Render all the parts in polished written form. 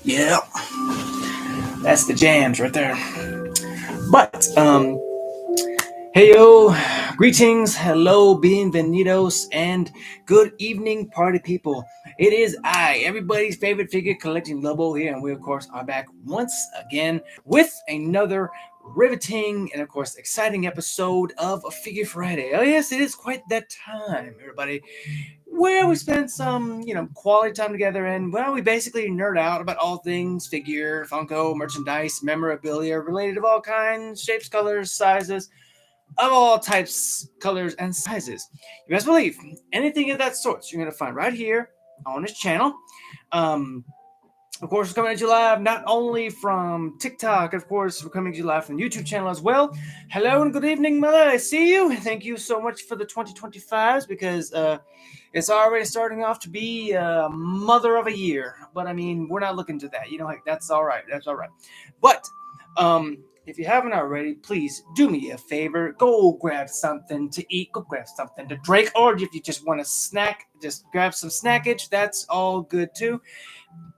Yeah, that's the jams right there. But hey yo, greetings, hello, bienvenidos, and good evening, party people. It is I, everybody's favorite figure collecting Lobo here, and we of course are back once again with another riveting and of course exciting episode of Figure Friday. Oh yes, it is quite that time, everybody, where we spend some, quality time together and, well, we basically nerd out about all things figure, Funko, merchandise, memorabilia related of all kinds, shapes, colors, sizes, of all types, colors, and sizes. You best believe anything of that sort you're going to find right here on this channel. Um, of course, we're coming at you live not only from TikTok, of course, we're coming at you live from the YouTube channel as well. Hello and good evening, mother. I see you. Thank you so much for the 2025s because it's already starting off to be mother of a year. But I mean, we're not looking to that. That's all right. That's all right. But if you haven't already, please do me a favor. Go grab something to eat. Go grab something to drink. Or if you just want to snack, just grab some snackage. That's all good too.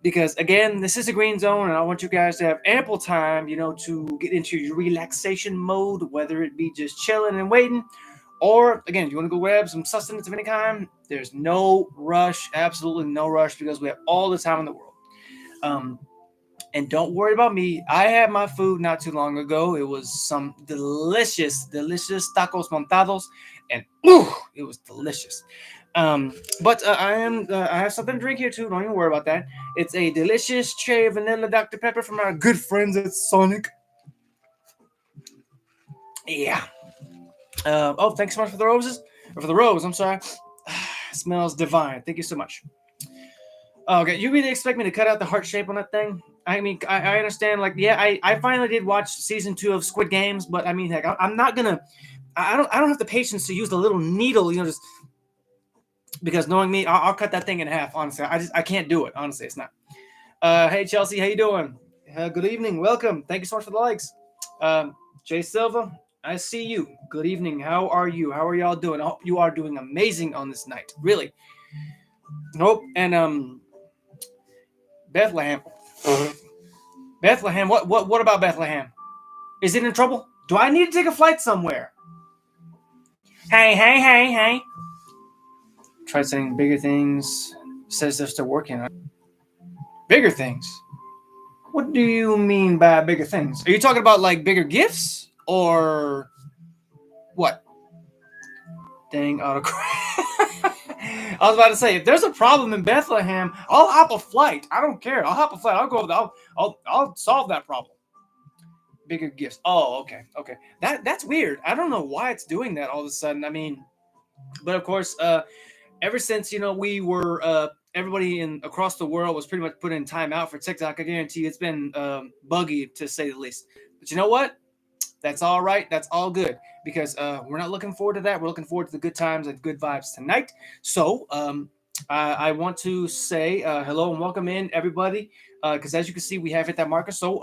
Because again, this is a green zone, and I want you guys to have ample time, to get into your relaxation mode, whether it be just chilling and waiting, or again, if you want to go grab some sustenance of any kind. There's no rush, absolutely no rush, because we have all the time in the world. And don't worry about me. I had my food not too long ago. It was some delicious, delicious tacos montados, and ooh, it was delicious. But I have something to drink here too. Don't even worry about that. It's a delicious cherry vanilla Dr. Pepper from our good friends at Sonic. Yeah. Oh, thanks so much for the roses, or for the rose. I'm sorry. Smells divine. Thank you so much. Okay, you really expect me to cut out the heart shape on that thing? I mean, I understand. Like, yeah, I finally did watch season 2 of Squid Games, but I mean, heck, I'm not gonna. I don't have the patience to use the little needle, just because knowing me, I'll cut that thing in half. Honestly, I can't do it. Honestly, it's not. Hey Chelsea, how you doing? Good evening, welcome. Thank you so much for the likes. Jay Silva, I see you. Good evening. How are you? How are y'all doing? I hope you are doing amazing on this night. Really. Nope. And Bethlehem. Bethlehem. What about Bethlehem? Is it in trouble? Do I need to take a flight somewhere? Hey. Try saying bigger things. Says they're still working on bigger things. What do you mean by bigger things? Are you talking about like bigger gifts or what? Dang autocorrect. I was about to say, if there's a problem in Bethlehem, I'll hop a flight. I don't care. I'll hop a flight. I'll go. I'll solve that problem. Bigger gifts. Oh, okay. That's weird. I don't know why it's doing that all of a sudden. I mean, but of course, ever since we were everybody in across the world was pretty much put in timeout for TikTok. I guarantee you it's been buggy to say the least. But you know what? That's all right. That's all good because we're not looking forward to that. We're looking forward to the good times and good vibes tonight. So I want to say hello and welcome in everybody because as you can see, we have hit that marker. So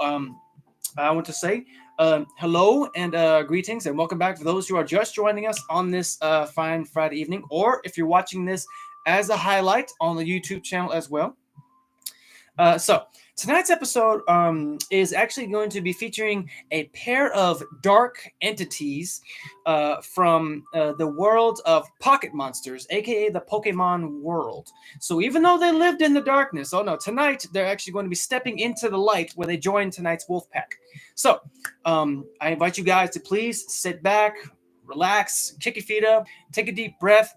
I want to say hello and greetings and welcome back for those who are just joining us on this fine Friday evening, or if you're watching this as a highlight on the YouTube channel as well. So tonight's episode is actually going to be featuring a pair of dark entities from the world of pocket monsters, aka the Pokemon world. So even though they lived in the darkness, tonight they're actually going to be stepping into the light where they join tonight's wolf pack. So I invite you guys to please sit back, relax, kick your feet up, take a deep breath.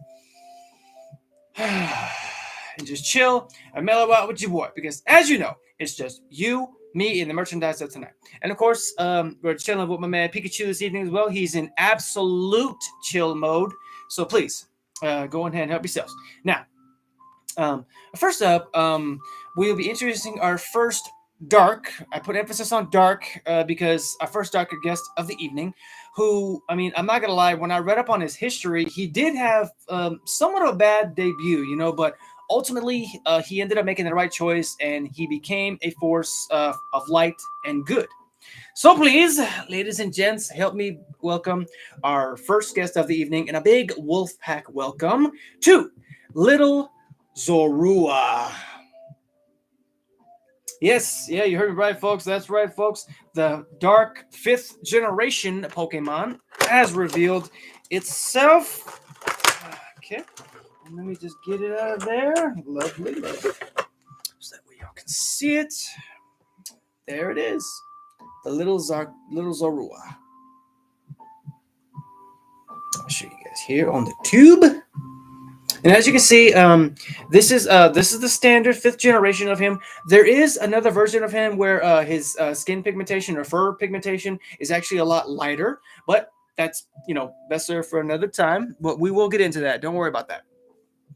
And just chill and mellow out with your boy, because as you know, it's just you, me, and the merchandise of tonight. And of course, we're chilling with my man Pikachu this evening as well. He's in absolute chill mode, so please go ahead and help yourselves. Now, first up, we'll be introducing our first dark. I put emphasis on dark because our first darker guest of the evening, who, I mean, I'm not gonna lie, when I read up on his history, he did have somewhat of a bad debut, but ultimately he ended up making the right choice and he became a force of light and good. So please, ladies and gents, help me welcome our first guest of the evening and a big wolf pack welcome to Little Zorua. Yes, yeah, you heard me right, folks. That's right, folks. The Dark 5th Generation Pokemon has revealed itself. Okay, let me just get it out of there. Lovely, lovely. So that way y'all can see it. There it is. The little Zorua. I'll show you guys here on the tube. And as you can see, this is the standard 5th generation of him. There is another version of him where his skin pigmentation or fur pigmentation is actually a lot lighter, but that's best served for another time. But we will get into that. Don't worry about that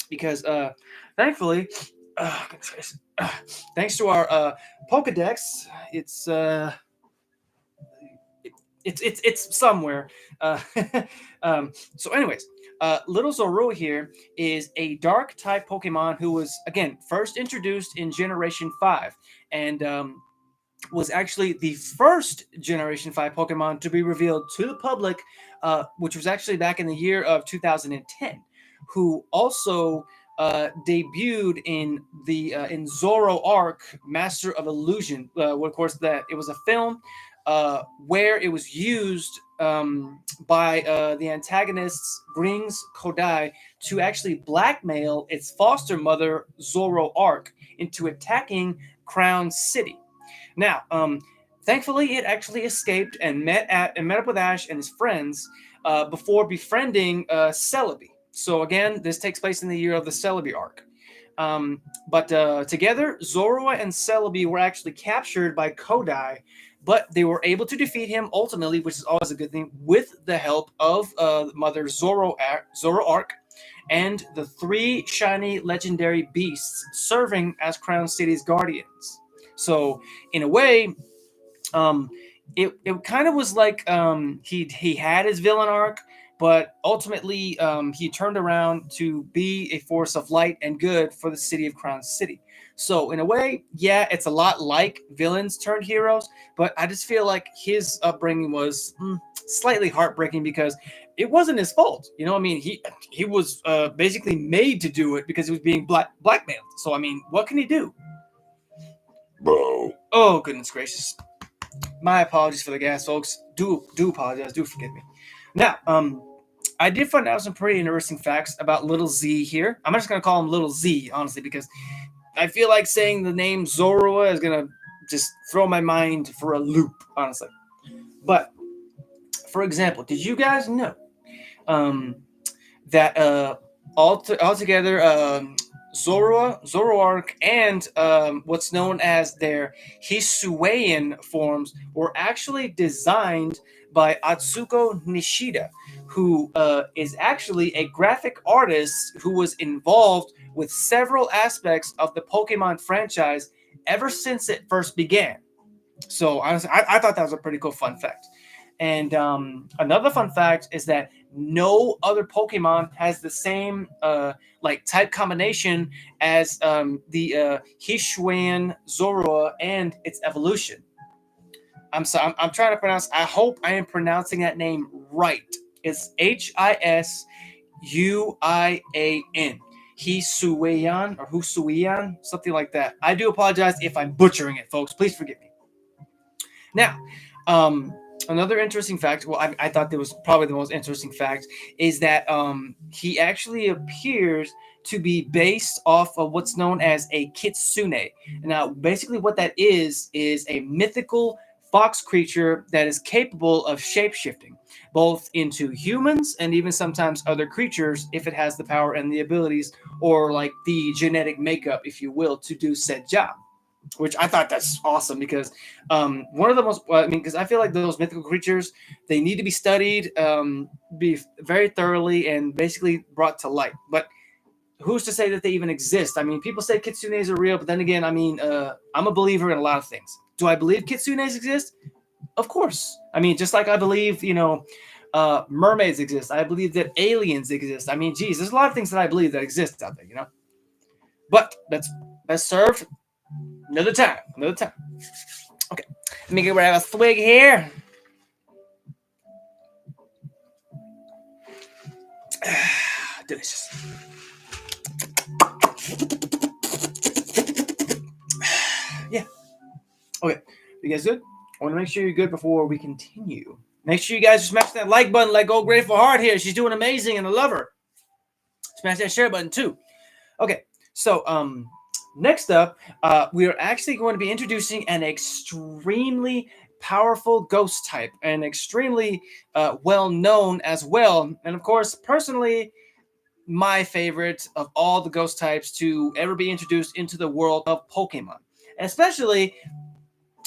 because thankfully, thanks to our Pokedex, it's somewhere. Uh, so, anyways, Little Zorua here is a dark type Pokemon who was again first introduced in Generation 5, and was actually the first Generation 5 Pokemon to be revealed to the public, which was actually back in the year of 2010, who also debuted in Zorro Arc Master of Illusion. Well, of course, that it was a film where it was used by the antagonists Grings Kodai to actually blackmail its foster mother Zorro Arc into attacking Crown City. Now, thankfully, it actually escaped and met up with Ash and his friends before befriending Celebi. So again, this takes place in the year of the Celebi arc. But together, Zorua and Celebi were actually captured by Kodai, but they were able to defeat him ultimately, which is always a good thing, with the help of Mother Zorro Arc and the 3 shiny legendary beasts serving as Crown City's guardians. So, in a way, um, it kind of was like he had his villain arc, but ultimately he turned around to be a force of light and good for the city of Crown City. So in a way, yeah, it's a lot like villains turned heroes, but I just feel like his upbringing was slightly heartbreaking because it wasn't his fault. You know, I mean, he was basically made to do it because he was being blackmailed. So I mean, what can he do? Bro. Oh goodness gracious. My apologies for the gas, folks. Do apologize. Do forgive me. Now, I did find out some pretty interesting facts about Little Z here. I'm just gonna call him Little Z, honestly, because I feel like saying the name Zorua is gonna just throw my mind for a loop, honestly. But for example, did you guys know um, that altogether Zoroark, and what's known as their Hisuian forms were actually designed by Atsuko Nishida, who is actually a graphic artist who was involved with several aspects of the Pokemon franchise ever since it first began. So honestly, I thought that was a pretty cool fun fact. And another fun fact is that no other Pokemon has the same like type combination as the Hisuian Zorua and its evolution. I'm trying to pronounce. I hope I am pronouncing that name right. It's Hisuian. Hisuian or Husuian, something like that. I do apologize if I'm butchering it, folks. Please forgive me. Now, another interesting fact, well, I thought that was probably the most interesting fact, is that he actually appears to be based off of what's known as a kitsune. Now, basically, what that is a mythical fox creature that is capable of shapeshifting, both into humans and even sometimes other creatures if it has the power and the abilities, or like the genetic makeup, if you will, to do said job, which I thought that's awesome because one of the most, I mean, because I feel like those mythical creatures, they need to be studied, be very thoroughly and basically brought to light. But who's to say that they even exist? I mean, people say kitsunes are real, but then again, I mean, I'm a believer in a lot of things. Do I believe kitsunes exist? Of course. I mean, just like I believe, mermaids exist. I believe that aliens exist. I mean, geez, there's a lot of things that I believe that exist out there, But that's best served another time. Okay, let me grab a swig here. Delicious. Yeah. You guys good? I want to make sure you're good before we continue. Make sure you guys smash that like button like Old Grateful Heart here. She's doing amazing and I love her. Smash that share button too. Okay, so next up, we are actually going to be introducing an extremely powerful ghost type, and extremely well known as well. And of course, personally, my favorite of all the ghost types to ever be introduced into the world of Pokemon, especially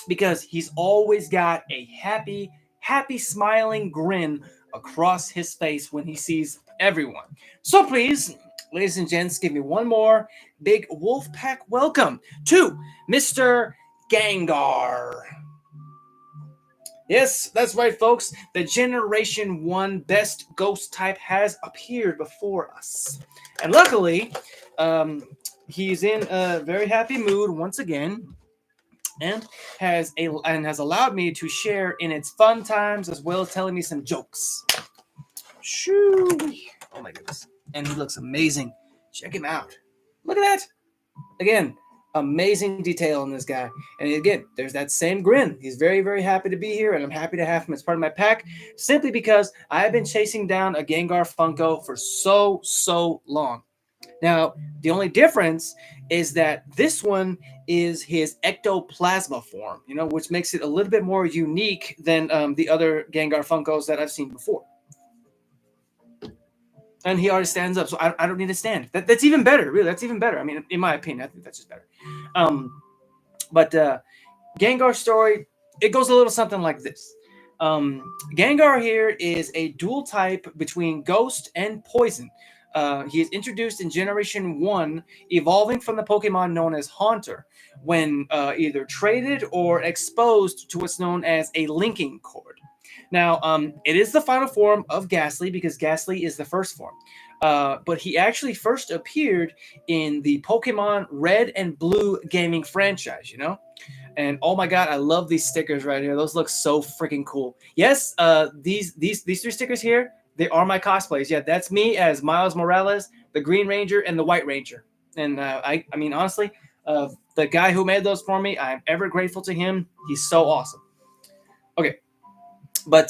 because he's always got a happy smiling grin across his face when he sees everyone. So please, ladies and gents, give me one more big wolf pack welcome to Mr. Gengar. Yes, that's right, folks. The Generation 1 best ghost type has appeared before us. And luckily, he's in a very happy mood once again, and has allowed me to share in its fun times, as well as telling me some jokes. Shoo! Oh my goodness. And he looks amazing. Check him out. Look at that. Again, amazing detail in this guy. And again, there's that same grin. He's very, very happy to be here, and I'm happy to have him as part of my pack, simply because I have been chasing down a Gengar Funko for so long. Now, the only difference is that this one is his ectoplasma form, which makes it a little bit more unique than the other Gengar Funkos that I've seen before. And he already stands up, so I don't need to stand. That's even better, really. That's even better. I mean, in my opinion, I think that's just better. But Gengar's story, it goes a little something like this. Gengar here is a dual type between Ghost and Poison. He is introduced in Generation 1, evolving from the Pokemon known as Haunter, when either traded or exposed to what's known as a linking cord. Now, it is the final form of Ghastly, because Ghastly is the first form. But he actually first appeared in the Pokemon Red and Blue gaming franchise, And oh my god, I love these stickers right here. Those look so freaking cool. Yes, these 3 stickers here, they are my cosplays. Yeah, that's me as Miles Morales, the Green Ranger, and the White Ranger. And I mean, honestly, the guy who made those for me, I'm ever grateful to him. He's so awesome. Okay, but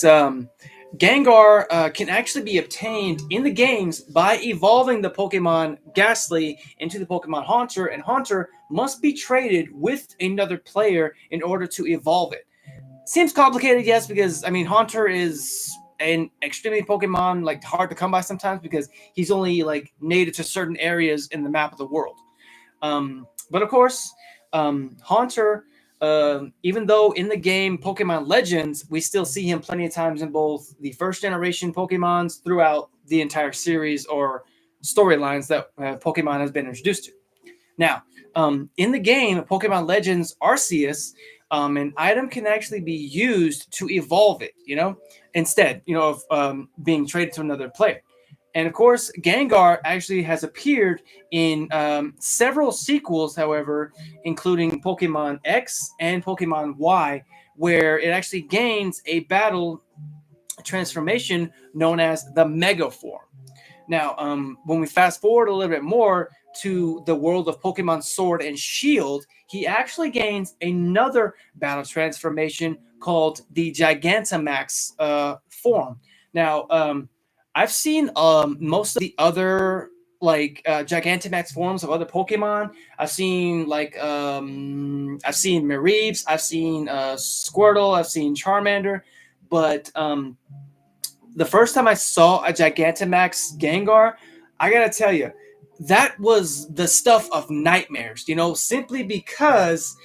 Gengar can actually be obtained in the games by evolving the Pokemon Ghastly into the Pokemon Haunter, and Haunter must be traded with another player in order to evolve it. Seems complicated, yes, because, I mean, Haunter is an extremely Pokemon, like, hard to come by sometimes, because he's only, like, native to certain areas in the map of the world. But, of course, Haunter, even though in the game Pokemon Legends, we still see him plenty of times in both the first generation Pokemons throughout the entire series or storylines that Pokemon has been introduced to. Now, in the game Pokemon Legends Arceus, an item can actually be used to evolve it, instead, of being traded to another player. And of course, Gengar actually has appeared in several sequels, however, including Pokemon X and Pokemon Y, where it actually gains a battle transformation known as the Mega Form. Now, when we fast forward a little bit more to the world of Pokemon Sword and Shield, he actually gains another battle transformation called the Gigantamax form. Now, I've seen most of the other Gigantamax forms of other Pokemon. I've seen Mareeves, I've seen Squirtle, I've seen Charmander, but the first time I saw a Gigantamax Gengar, I gotta tell you, that was the stuff of nightmares, simply because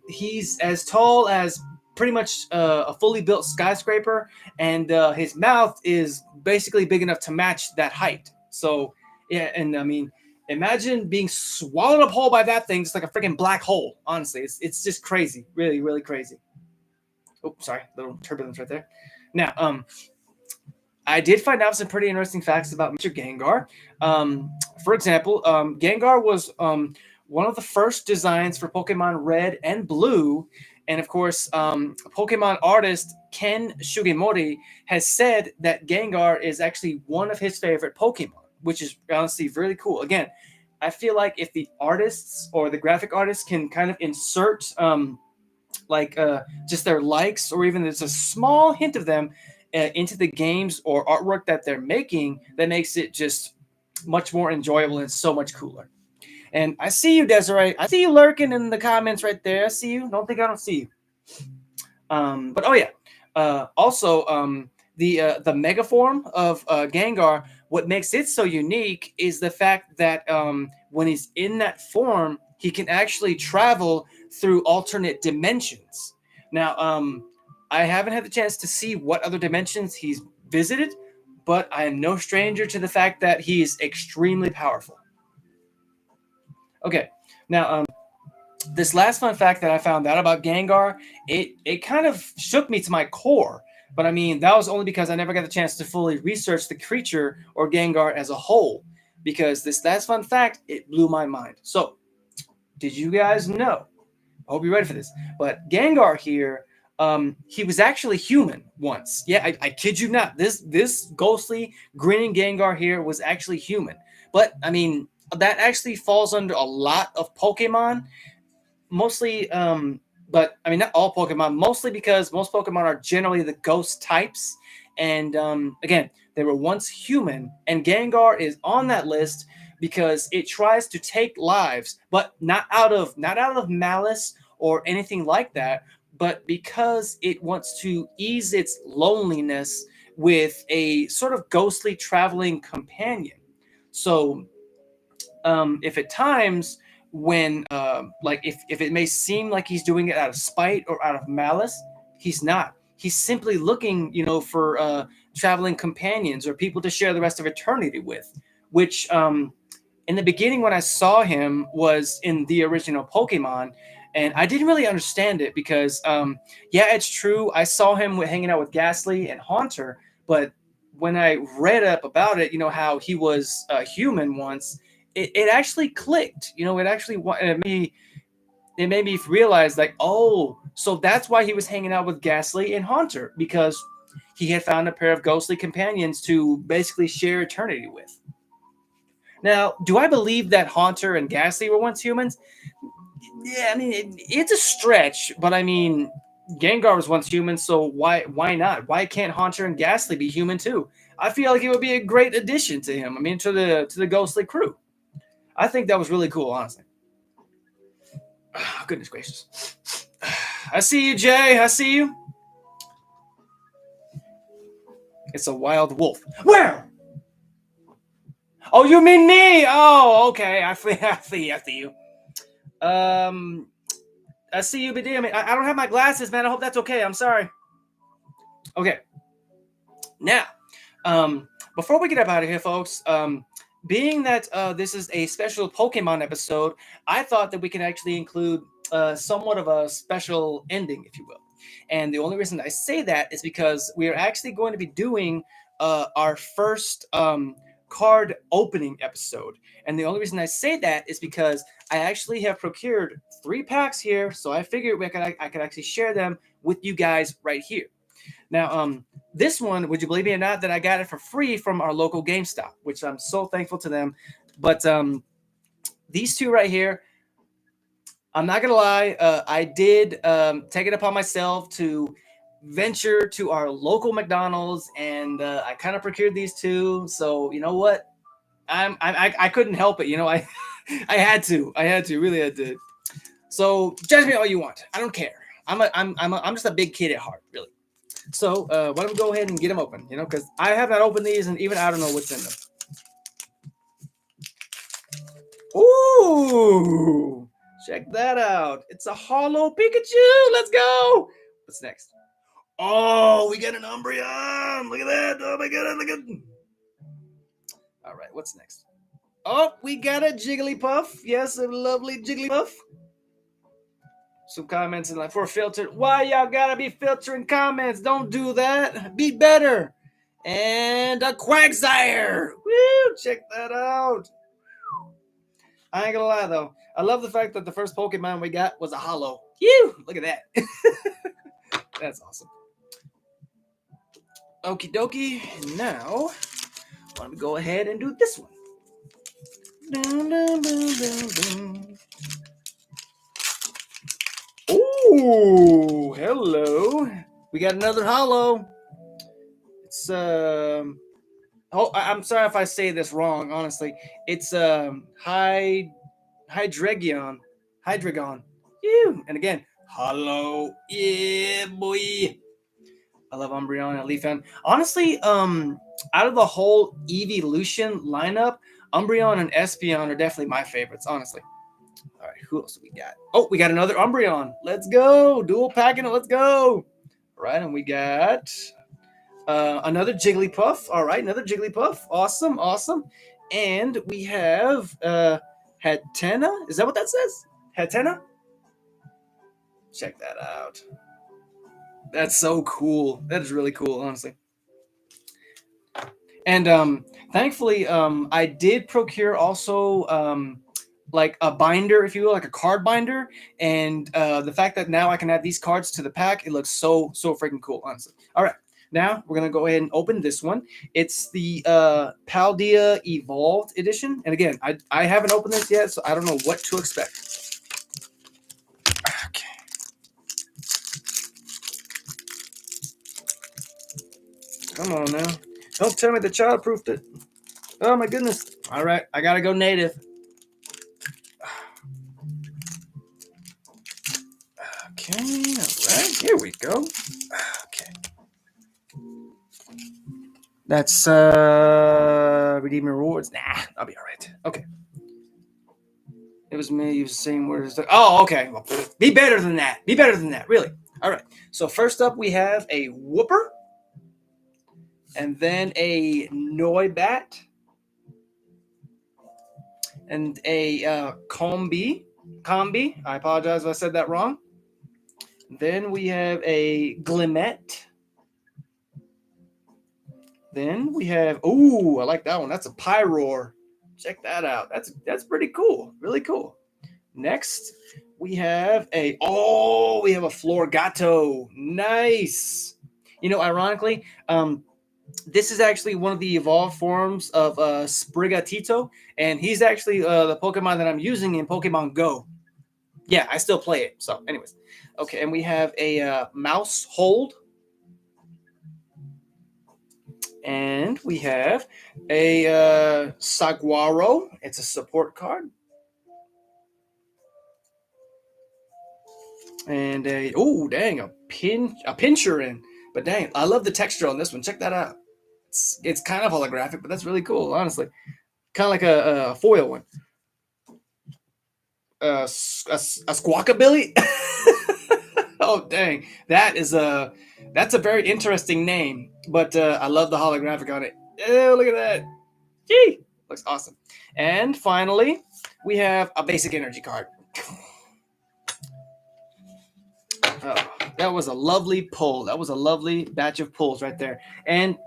he's as tall as pretty much a fully built skyscraper, and his mouth is basically big enough to match that height. So, yeah, and I mean, imagine being swallowed up whole by that thing, just like a freaking black hole. Honestly, it's just crazy. Really, really crazy. Oh, sorry, little turbulence right there. Now, I did find out some pretty interesting facts about Mr. Gengar. For example, Gengar was one of the first designs for Pokemon Red and Blue. And of course, Pokemon artist Ken Sugimori has said that Gengar is actually one of his favorite Pokemon, which is honestly really cool. Again, I feel like if the artists or the graphic artists can kind of insert like just their likes, or even there's a small hint of them into the games or artwork that they're making, that makes it just much more enjoyable and so much cooler. And I see you, Desiree. I see you lurking in the comments right there. I see you. Don't think I don't see you. But oh yeah. Also, the mega form of Gengar. What makes it so unique is the fact that when he's in that form, he can actually travel through alternate dimensions. Now, I haven't had the chance to see what other dimensions he's visited, but I am no stranger to the fact that he is extremely powerful. Okay, now this last fun fact that I found out about Gengar, it kind of shook me to my core. But I mean, that was only because I never got the chance to fully research the creature or Gengar as a whole. Because this last fun fact, it blew my mind. So, did you guys know? I hope you're ready for this. But Gengar here, he was actually human once. Yeah, I kid you not. This ghostly grinning Gengar here was actually human. But I mean, that actually falls under a lot of Pokemon, mostly but I mean not all Pokemon, mostly because most Pokemon are generally the ghost types. And again, they were once human, and Gengar is on that list because it tries to take lives, but not out of malice or anything like that, but because it wants to ease its loneliness with a sort of ghostly traveling companion. So if at times when like if it may seem like he's doing it out of spite or out of malice, he's not. He's simply looking, for traveling companions or people to share the rest of eternity with, which in the beginning when I saw him was in the original Pokemon, and I didn't really understand it because yeah, it's true, I saw him hanging out with Ghastly and Haunter, but when I read up about it, how he was human once, it actually clicked. It made me realize, like, oh, so that's why he was hanging out with Ghastly and Haunter, because he had found a pair of ghostly companions to basically share eternity with. Now, do I believe that Haunter and Ghastly were once humans? Yeah, I mean, it's a stretch, but I mean, Gengar was once human, so why not? Why can't Haunter and Ghastly be human too? I feel like it would be a great addition to him. I mean, to the ghostly crew. I think that was really cool, honestly. Oh, goodness gracious. I see you, Jay. I see you. It's a wild wolf. Where? Oh, you mean me? Oh, okay. I see you. I see you, but damn it. I don't have my glasses, man. I hope that's okay. I'm sorry. Okay. Now, before we get up out of here, folks, being that this is a special Pokemon episode, I thought that we could actually include somewhat of a special ending, if you will. And the only reason I say that is because we are actually going to be doing our first card opening episode. And the only reason I say that is because I actually have procured 3 packs here, so I figured I could actually share them with you guys right here. Now, this one, would you believe me or not, that I got it for free from our local GameStop, which I'm so thankful to them. But these 2 right here, I'm not going to lie, I did take it upon myself to venture to our local McDonald's, and I kind of procured these 2. So, you know what? I couldn't help it. I had to. Really had to. So, judge me all you want. I don't care. I'm just a big kid at heart, really. So why don't we go ahead and get them open, because I have not opened these, and even I don't know what's in them. Ooh, check that out. It's a hollow Pikachu. Let's go. What's next? Oh, we got an Umbreon. Look at that. Oh my god, look at. All right, what's next? Oh, we got a Jigglypuff. Yes, a lovely Jigglypuff. Some comments in like, for filtered. Why y'all gotta be filtering comments? Don't do that. Be better. And a Quagsire. Woo! Check that out. I ain't gonna lie though. I love the fact that the first Pokemon we got was a hollow. Ew! Look at that. That's awesome. Okie dokie. Now, why don't we go ahead and do this one? Dun, dun, dun, dun, dun. Ooh, hello. We got another hollow. It's I'm sorry if I say this wrong. Honestly, it's Hydreigon. Hydreigon. Ew. And again, hello. Yeah, boy. I love Umbreon and Leafeon. Honestly, out of the whole evolution lineup, Umbreon and Espeon are definitely my favorites. Honestly. All right, who else do we got? Oh, we got another Umbreon. Let's go. Dual packing it. Let's go. All right, and we got another Jigglypuff. All right, another Jigglypuff. Awesome, awesome. And we have Hatena. Is that what that says? Hatena? Check that out. That's so cool. That is really cool, honestly. And thankfully, I did procure also like a binder, if you will, like a card binder. And the fact that now I can add these cards to the pack, it looks so freaking cool, honestly. All right. Now we're gonna go ahead and open this one. It's the Paldea Evolved Edition, and again, I haven't opened this yet, so I don't know what to expect. Okay. Come on now. Don't tell me the child proofed it. Oh my goodness. All right, I gotta go native. Okay, all right, here we go. Okay. That's redeem rewards. Nah, I'll be all right. Okay. It was me. You saying words. Oh, okay. Well, be better than that. Be better than that. Really. All right. So first up, we have a Whooper, and then a Noibat, and a Combi. I apologize if I said that wrong. Then we have a Glimmet. Then we have, ooh, I like that one. That's a Pyroar. Check that out. That's pretty cool. Really cool. Next, we have a Florgato. Nice. You know, ironically, this is actually one of the evolved forms of Sprigatito, and he's actually the Pokemon that I'm using in Pokemon Go. Yeah, I still play it. So, anyways. Okay, and we have a Mouse Hold. And we have a Saguaro. It's a support card. And a Pinchurin. But dang, I love the texture on this one. Check that out. It's kind of holographic, but that's really cool, honestly. Kind of like a foil one. A Squawkabilly. Oh dang, that's a very interesting name. But I love the holographic on it. Oh, look at that. Gee, looks awesome. And finally, we have a basic energy card. Oh, that was a lovely pull. That was a lovely batch of pulls right there. And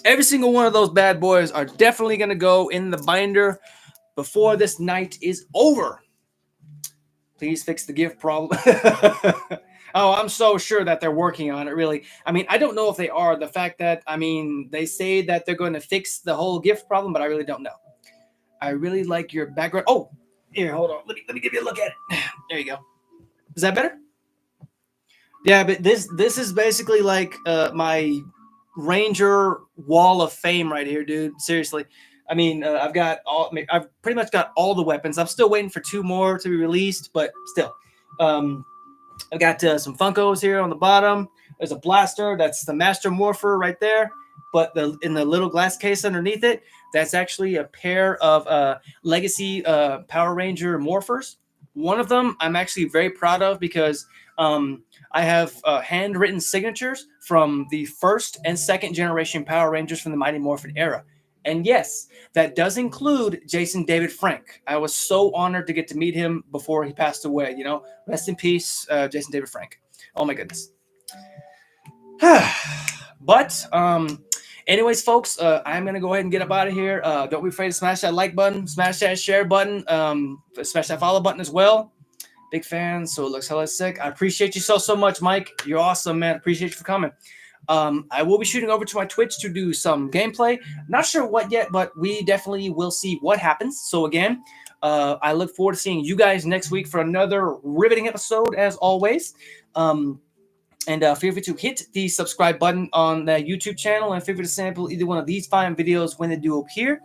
every single one of those bad boys are definitely going to go in the binder before this night is over. Please fix the gift problem. Oh, I'm so sure that they're working on it, really. I mean, I don't know if they are. The fact that, I mean, they say that they're going to fix the whole gift problem, but I really don't know. I really like your background. Oh, here, hold on. Let me give you a look at it. There you go. Is that better? Yeah, but this is basically like my Ranger Wall of Fame right here, dude. Seriously. I mean, I've pretty much got all the weapons. I'm still waiting for 2 more to be released, but still. I've got some Funkos here on the bottom. There's a blaster. That's the Master Morpher right there. But in the little glass case underneath it, that's actually a pair of Legacy Power Ranger Morphers. One of them I'm actually very proud of because I have handwritten signatures from the first and second generation Power Rangers from the Mighty Morphin era. And yes, that does include Jason David Frank. I was so honored to get to meet him before he passed away. You know, rest in peace, Jason David Frank. Oh my goodness. But anyways, folks, I'm gonna go ahead and get up out of here. Don't be afraid to smash that like button, smash that share button, smash that follow button as well. Big fan, so it looks hella sick. I appreciate you so much, Mike. You're awesome, man. Appreciate you for coming. I will be shooting over to my Twitch to do some gameplay. Not sure what yet, but we definitely will see what happens. So again, I look forward to seeing you guys next week for another riveting episode, as always. And feel free to hit the subscribe button on the YouTube channel, and feel free to sample either one of these fine videos when they do appear.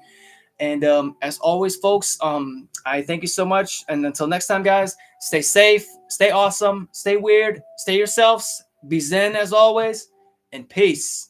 And as always, folks, I thank you so much. And until next time, guys, stay safe, stay awesome, stay weird, stay yourselves, be zen as always, and peace.